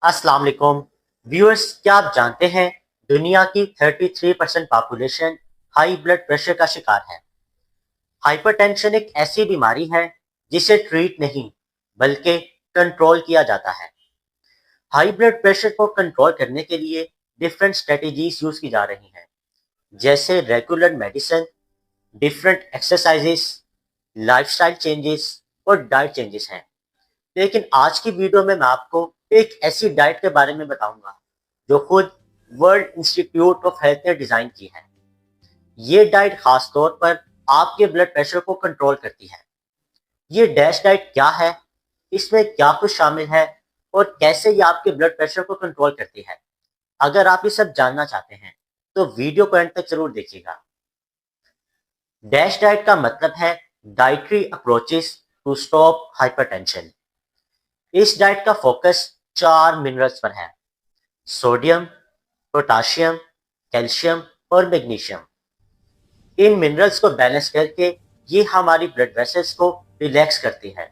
अस्सलाम वालेकुम व्यूअर्स, क्या आप जानते हैं दुनिया की 33% पॉपुलेशन हाई ब्लड प्रेशर का शिकार है। हाइपरटेंशन एक ऐसी बीमारी है जिसे ट्रीट नहीं बल्कि कंट्रोल किया जाता है। हाई ब्लड प्रेशर को कंट्रोल करने के लिए डिफरेंट स्ट्रेटजीज यूज की जा रही हैं, जैसे regular medicine, different exercises, lifestyle changes और डाइट चेंजेस हैं। लेकिन आज की वीडियो में मैं आपको एक ऐसी डाइट के बारे में बताऊंगा जो खुद वर्ल्ड इंस्टीट्यूट ऑफ हेल्थ ने डिजाइन की है। ये डाइट खास तौर पर आपके ब्लड प्रेशर को कंट्रोल करती है। ये डैश डाइट क्या है, इसमें क्या कुछ शामिल है और कैसे ये आपके ब्लड प्रेशर को कंट्रोल करती है। अगर आप ये सब जानना चाहते हैं तो वीडियो को एंड तक जरूर देखिएगा। डैश डाइट का मतलब है dietary approaches to stop hypertension. इस डाइट का फोकस 4 मिनरल्स पर है: सोडियम, पोटाशियम, कैल्शियम और मैग्नीशियम। इन मिनरल्स को बैलेंस करके ये हमारी ब्लड वेसल्स को रिलैक्स करती है,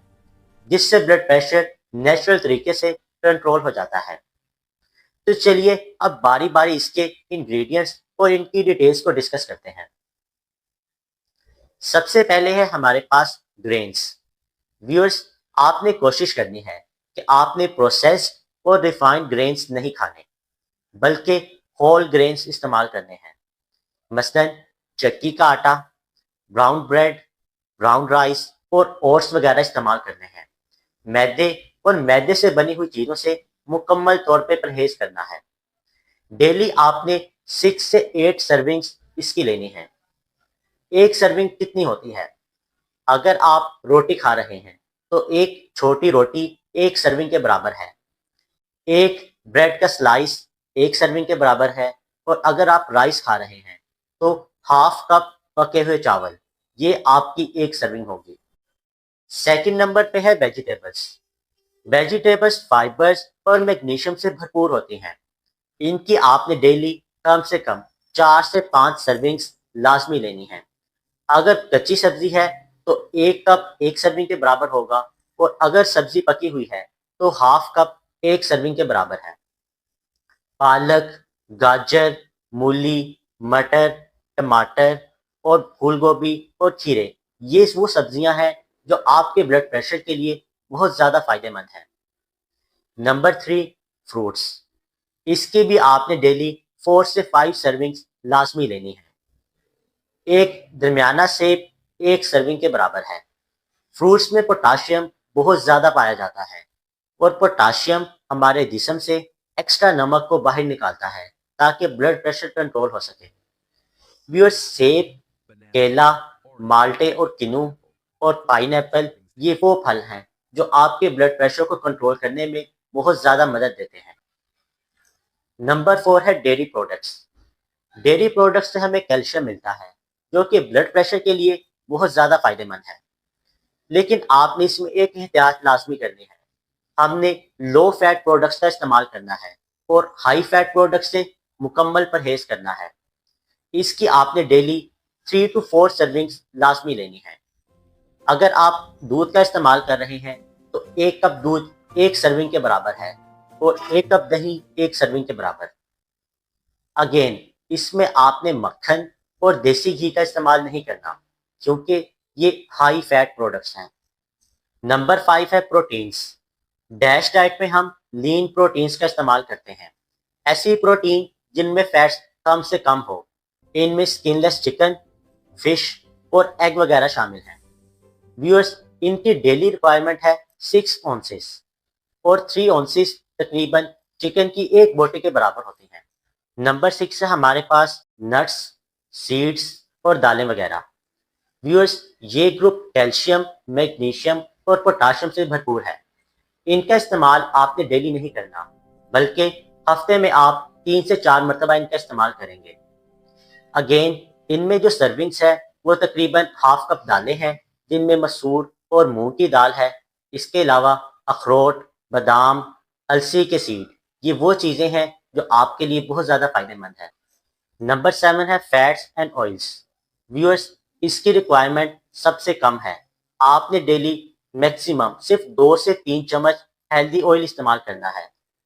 जिससे ब्लड प्रेशर नेचुरल तरीके से कंट्रोल हो जाता है। तो चलिए अब बारी बारी इसके इंग्रेडिएंट्स और इनकी डिटेल्स को डिस्कस करते हैं। सबसे पहले है हमारे पास ग्रेन्स। व्यूअर्स, आपने कोशिश करनी है कि आपने प्रोसेस्ड और रिफाइंड ग्रेन्स नहीं खाने, बल्कि होल ग्रेन्स इस्तेमाल करने हैं। मसलन चक्की का आटा, ब्राउन ब्रेड, ब्राउन राइस और ओट्स वगैरह इस्तेमाल करने हैं। मैदे और मैदे से बनी हुई चीज़ों से मुकम्मल तौर पे परहेज करना है। डेली आपने 6 से 8 सर्विंग्स इसकी लेनी है। एक सर्विंग कितनी होती है? अगर आप रोटी खा रहे हैं तो एक छोटी रोटी एक सर्विंग के बराबर है। एक ब्रेड का स्लाइस एक सर्विंग के बराबर है। और अगर आप राइस खा रहे हैं तो हाफ कप पके हुए चावल, ये आपकी एक सर्विंग होगी। सेकंड नंबर पे है वेजिटेबल्स। वेजिटेबल्स फाइबर्स और मैग्नीशियम से भरपूर होती हैं। इनकी आपने डेली कम से कम 4 से 5 सर्विंग्स लाजमी लेनी है। अगर कच्ची सब्जी है तो एक कप एक सर्विंग के बराबर होगा, और अगर सब्जी पकी हुई है तो हाफ कप एक सर्विंग के बराबर है। पालक, गाजर, मूली, मटर, टमाटर और फूल गोभी और खीरे, ये वो सब्जियां हैं जो आपके ब्लड प्रेशर के लिए बहुत ज़्यादा फायदेमंद हैं। Number 3, fruits. इसकी भी आपने डेली 4 से 5 सर्विंग्स लाजमी लेनी है। एक दरमियाना सेब एक सर्विंग के बराबर है। फ्रूट्स में पोटाशियम बहुत ज़्यादा पाया जाता है, और पोटाशियम हमारे जिस्म से एक्स्ट्रा नमक को बाहर निकालता है ताकि ब्लड प्रेशर कंट्रोल हो सके। व्यूअर्स, सेब, केला, माल्टे और किनू और पाइनएप्पल, ये वो फल हैं जो आपके ब्लड प्रेशर को कंट्रोल करने में बहुत ज़्यादा मदद देते हैं। नंबर 4 है डेयरी प्रोडक्ट्स। डेयरी प्रोडक्ट्स से हमें कैल्शियम मिलता है, जो कि ब्लड प्रेशर के लिए बहुत ज़्यादा फायदेमंद है। लेकिन आपने इसमें एक एहतियात लाजमी करनी है। हमने लो फैट प्रोडक्ट्स का इस्तेमाल करना है और हाई फैट प्रोडक्ट्स से मुकम्मल परहेज करना है। इसकी आपने डेली 3 to 4 सर्विंग्स लाजमी लेनी है। अगर आप दूध का इस्तेमाल कर रहे हैं तो एक कप दूध एक सर्विंग के बराबर है, और एक कप दही एक सर्विंग के बराबर। अगेन, इसमें आपने मक्खन और देसी घी का इस्तेमाल नहीं करना, क्योंकि ये हाई फैट प्रोडक्ट्स हैं। नंबर 5 है प्रोटीन्स। डैश डाइट में हम लीन प्रोटीन्स का इस्तेमाल करते हैं, ऐसी प्रोटीन जिनमें फैट्स कम से कम हो। इनमें स्किनलेस चिकन, फिश और एग वगैरह शामिल हैं। व्यूअर्स, इनकी डेली रिक्वायरमेंट है 6 ऑन्सेस, और 3 ऑन्सेस तकरीबन चिकन की एक बोटी के बराबर होती हैं। नंबर 6 है हमारे पास नट्स, सीड्स और दालें वगैरह। व्यूअर्स, ये ग्रुप कैल्शियम, मैग्नीशियम और पोटाशियम से भरपूर है। इनका इस्तेमाल आपने डेली नहीं करना, बल्कि हफ्ते में आप 3 से 4 मरतबा इनका इस्तेमाल करेंगे। अगेन, इनमें जो सर्विंग्स है वो तकरीबन हाफ कप दालें हैं, जिनमें मसूर और मूंग की दाल है। इसके अलावा अखरोट, बादाम, अलसी के सीड, ये वो चीज़ें हैं जो आपके लिए बहुत ज़्यादा फायदेमंद है। नंबर 7 है फैट्स एंड ऑयल्स। व्यूअर्स, इसकी रिक्वायरमेंट सबसे कम है। आपने डेली मैक्सिमम सिर्फ 2 से 3 चम्मच हेल्दी ऑयल इस्तेमाल करना है।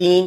3